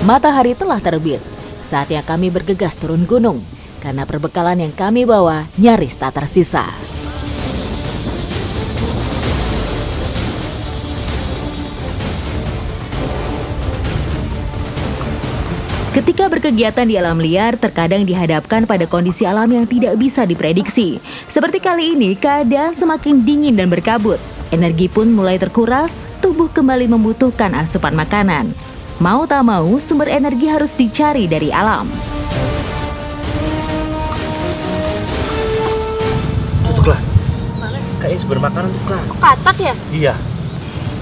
Matahari telah terbit. Saatnya kami bergegas turun gunung, karena perbekalan yang kami bawa nyaris tak tersisa. Ketika berkegiatan di alam liar, terkadang dihadapkan pada kondisi alam yang tidak bisa diprediksi. Seperti kali ini, keadaan semakin dingin dan berkabut. Energi pun mulai terkuras, tubuh kembali membutuhkan asupan makanan. Mau tak mau, sumber energi harus dicari dari alam. Tutuplah. Kayaknya sumber makanan tuh Kak. Katak ya? Iya.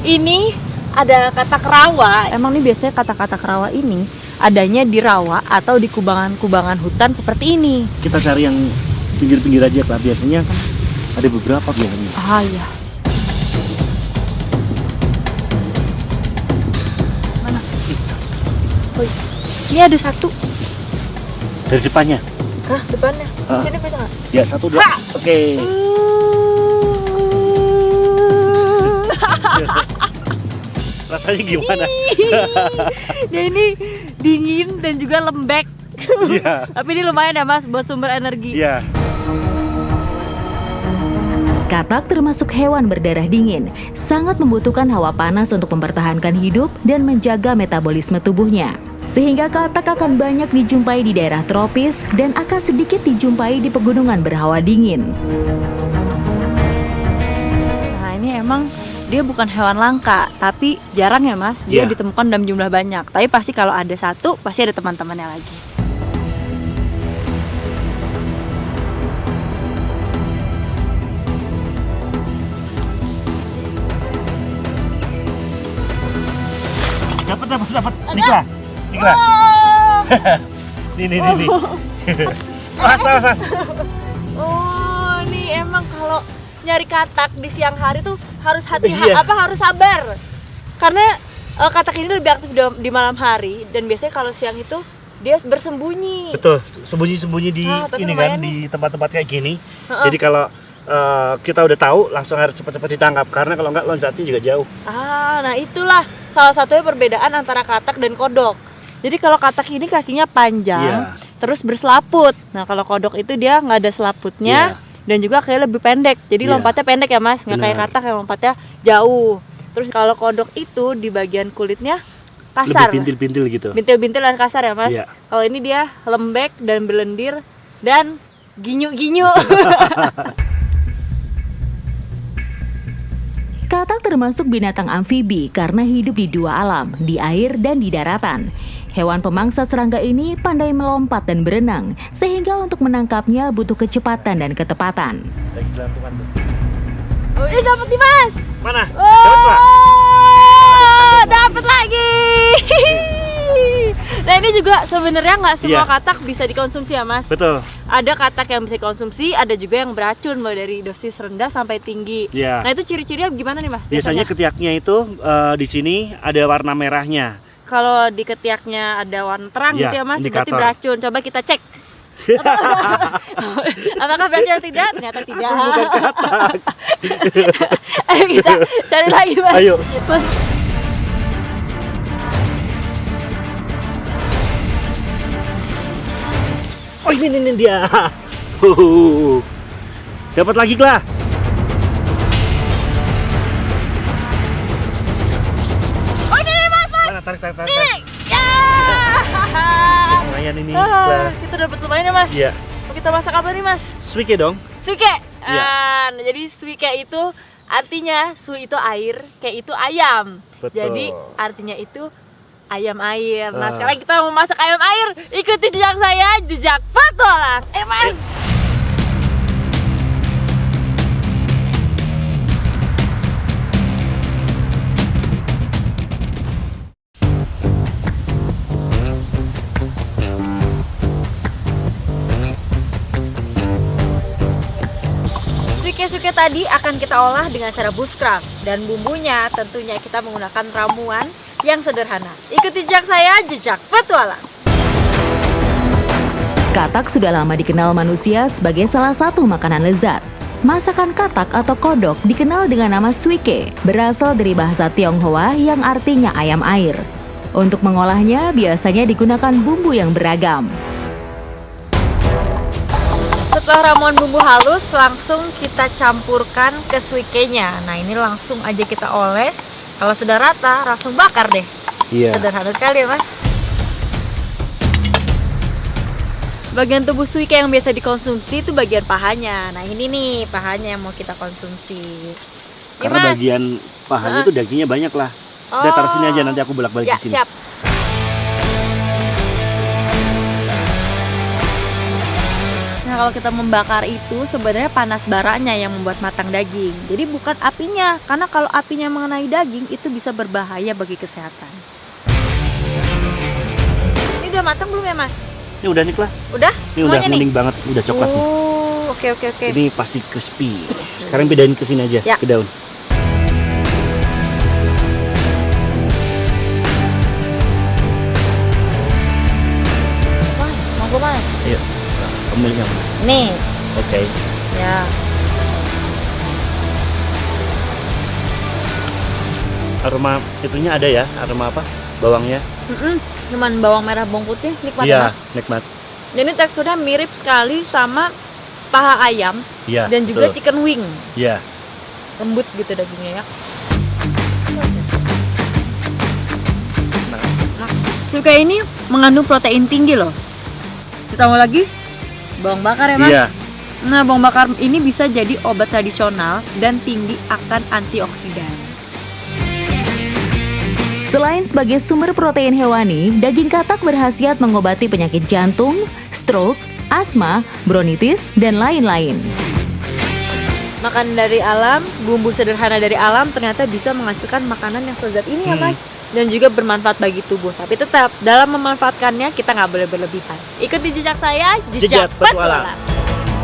Ini ada katak rawa. Emang nih biasanya kata-kata rawa ini adanya di rawa atau di kubangan-kubangan hutan seperti ini. Kita cari yang pinggir-pinggir aja Kak. Biasanya kan ada beberapa biasanya. Ah iya. Mana? Oh, ini ada satu. Dari depannya. Hah, depannya? Ah. Sini bisa nggak? Ya, 1, 2. Oke. Rasanya gimana? Dia ini dingin dan juga lembek. Iya. Tapi ini lumayan ya Mas buat sumber energi. Iya. Katak termasuk hewan berdarah dingin, sangat membutuhkan hawa panas untuk mempertahankan hidup dan menjaga metabolisme tubuhnya. Sehingga katak akan banyak dijumpai di daerah tropis dan akan sedikit dijumpai di pegunungan berhawa dingin. Nah ini emang dia bukan hewan langka, tapi jarang ya Mas, dia Iya. ditemukan dalam jumlah banyak. Tapi pasti kalau ada satu, pasti ada teman-temannya lagi. Dapat. Niklah. Nih. As. Oh, ini emang kalau nyari katak di siang hari tuh harus Iya. harus sabar. Karena katak ini lebih aktif di malam hari dan biasanya kalau siang itu dia bersembunyi. Betul, sembunyi-sembunyi di Tapi ini lumayan kan, di tempat-tempat kayak gini. Heeh. Jadi kalau kita udah tahu, langsung harus cepat-cepat ditangkap karena kalau nggak loncatnya juga jauh. Nah itulah salah satunya perbedaan antara katak dan kodok. Jadi kalau katak ini kakinya panjang, Iya. terus berselaput. Nah kalau kodok itu dia nggak ada selaputnya dan juga kayak lebih pendek. Jadi Iya. lompatnya pendek ya Mas, nggak kayak Benar. katak yang lompatnya jauh. Terus kalau kodok itu di bagian kulitnya kasar, Lebih bintil-bintil gitu. bintil-bintil dan kasar ya Mas. Iya. Kalau ini dia lembek dan belendir dan ginyu-ginyu. Katak termasuk binatang amfibi karena hidup di dua alam, di air dan di daratan. Hewan pemangsa serangga ini pandai melompat dan berenang, sehingga untuk menangkapnya butuh kecepatan dan ketepatan. Lagi gelantungan tuh. Dapat nih Mas. Mana? Dapat Pak? Oh, dapat lagi. Nah ini juga sebenarnya nggak semua Iya. katak bisa dikonsumsi ya Mas. Betul. Ada katak yang bisa dikonsumsi, ada juga yang beracun mulai dari dosis rendah sampai tinggi. Iya. Nah itu ciri-cirinya gimana nih Mas? Biasanya ketiaknya itu di sini ada warna merahnya. kalau di ketiaknya ada warna terang Iya, gitu ya Mas, berarti indikator. beracun. Coba kita cek. Apakah beracun atau tidak? Ternyata tidak. Ayo kita cari lagi Mas. Ayo. Mas. Oh ini dia. Dapat lagi lah. Oh ini nih Mas. Mana tarik. Ini. Ya. Lumayan ini lah. Kita dapat lumayan ya Mas. Iya. Mau kita masak apa nih Mas? Suike dong. Suike. Iya. Nah, jadi suike itu artinya su itu air, ke itu ayam. Betul. Jadi artinya itu ayam air. Nah, Ah. sekarang kita mau masak ayam air. Ikuti jejak saya, jejak petualang. Mas. Suike-suike tadi akan kita olah dengan cara buskram, dan bumbunya tentunya kita menggunakan ramuan yang sederhana. Ikuti jejak saya, jejak petualang. Katak sudah lama dikenal manusia sebagai salah satu makanan lezat. Masakan katak atau kodok dikenal dengan nama suike, berasal dari bahasa Tionghoa yang artinya ayam air. Untuk mengolahnya biasanya digunakan bumbu yang beragam. Setelah ramuan bumbu halus, langsung kita campurkan ke suikenya. Nah, ini langsung aja kita oles. Kalau sudah rata, langsung bakar deh. Iya. Sederhana sekali ya, Mas. Bagian tubuh suike yang biasa dikonsumsi itu bagian pahanya. Nah, ini nih pahanya yang mau kita konsumsi. Nih, Karena Mas. bagian pahanya itu dagingnya banyak lah. Udah taruh sini aja, nanti aku bolak-balik Ya, di sini. siap. Nah, kalau kita membakar itu sebenarnya panas baranya yang membuat matang daging. Jadi bukan apinya, karena kalau apinya mengenai daging itu bisa berbahaya bagi kesehatan. Ini udah matang belum ya, Mas? Ini udah nih lah. Udah? Ini udah Semuanya kuning banget, udah coklat nih. Oh, oke. Ini pasti crispy. Sekarang bedain ke sini aja, Ya. ke daun. Mas, monggo Mas. Ayo. Pemiliknya. Nih, Oke. ya. Aroma itunya ada ya, aroma apa? Bawangnya. Cuman bawang merah, bawang putih, nikmat Iya, Mas. nikmat. Jadi teksturnya mirip sekali sama paha ayam Iya. dan juga betul. chicken wing. Iya. Lembut gitu dagingnya ya. Nah, suika ini mengandung protein tinggi loh. Ditambah lagi bawang bakar ya Mas. Iya. Nah, bawang bakar ini bisa jadi obat tradisional dan tinggi akan antioksidan. Selain sebagai sumber protein hewani, daging katak berkhasiat mengobati penyakit jantung, stroke, asma, bronkitis, dan lain-lain. Makan dari alam, bumbu sederhana dari alam ternyata bisa menghasilkan makanan yang selezat ini ya Mas. Dan juga bermanfaat bagi tubuh. Tapi tetap dalam memanfaatkannya kita nggak boleh berlebihan. Ikuti jejak saya, Jejak Petualang.